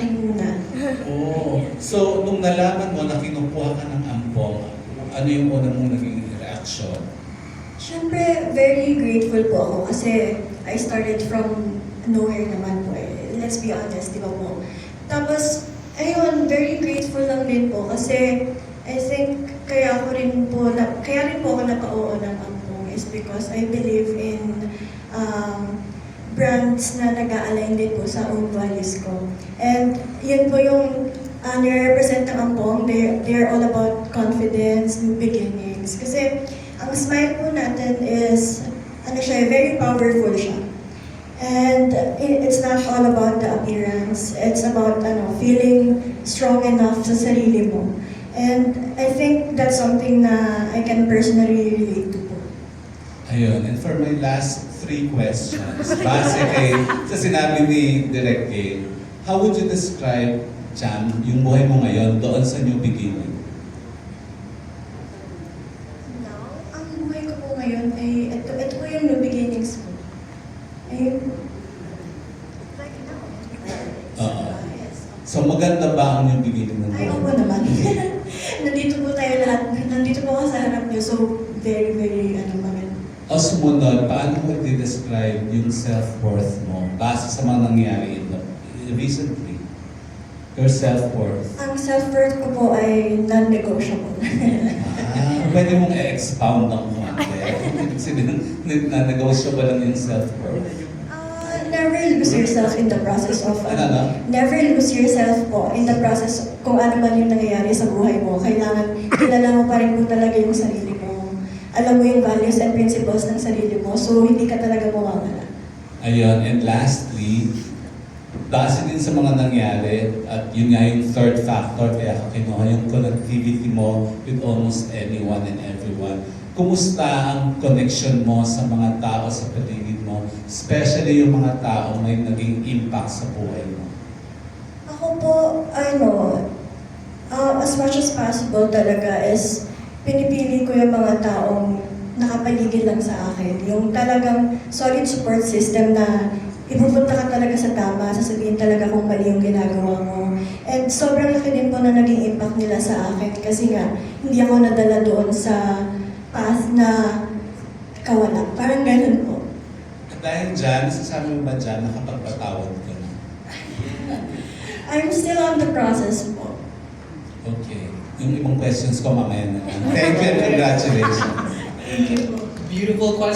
akin muna. Oh, so nung nalaman mo na kinukuha ka ng ampong, ano yung una mong naging reaksyon? Siyempre, very grateful po ako kasi I started from nowhere naman po eh. Let's be honest, di ba po? Tapos, ayun, very grateful lang din po kasi I think kaya rin po ako naka-oo ng ampong is because I believe in brands na nag-a-align din po sa own values ko. And yun po yung nire-represent ng ampong, they're all about confidence, new beginnings. Kasi ang smile po natin is, very powerful siya. And it's not all about the appearance. It's about feeling strong enough sa sarili mo. And I think that's something na I can personally relate to po. Ayun, and for my last 3 questions, base kay sa sinabi ni Direk Gail, how would you describe, Jam, yung buhay mo ngayon doon sa new beginning? Now, ang buhay ko po ngayon ay, ito po yung new beginnings po. Ayun po. Like now. Oo. Yes. So maganda ba ang new beginning ng Ay, buhay oo mo? naman. Nandito po tayo lahat. Nandito po ako sa harap niyo. So, very, very, maganda. O sumunod, paano mo i-describe yung self-worth mo base sa mga nangyari recently? Your self-worth. Ang self-worth ko po ay non-negotiable. Pwede mong i-expound ng konti. Ibig sabihin, na-negotiable lang yung self-worth. Never lose yourself in the process of... Ano? Never lose yourself po in the process kung ano man yung nangyayari sa buhay mo. Kailangan kilala mo pa rin po talaga yung sarili mo. Alam mo yung values and principles ng sarili mo, so hindi ka talaga mawawala. Ayun, and lastly, base din sa mga nangyari, at yun nga yung third factor, kaya ka kinuha yung connectivity mo with almost anyone and everyone. Kumusta ang connection mo sa mga tao sa paligid mo, especially yung mga tao may naging impact sa buhay mo? Ako po, as much as possible talaga is pinipili ko yung mga taong nakapaligid lang sa akin. Yung talagang solid support system na ipupunta ka talaga sa tama, sasabihin talaga kung mali yung ginagawa mo. And sobrang laki din po na naging impact nila sa akin kasi nga, hindi ako nadala doon sa path na kawala. Parang ganun po. At dahil dyan, sasabi mo ba dyan, nakapagpatawad ka na? I'm still on the process po. Okay. Yung ibang questions ko mamaya na lang. Thank you and congratulations. Thank you po. Beautiful question.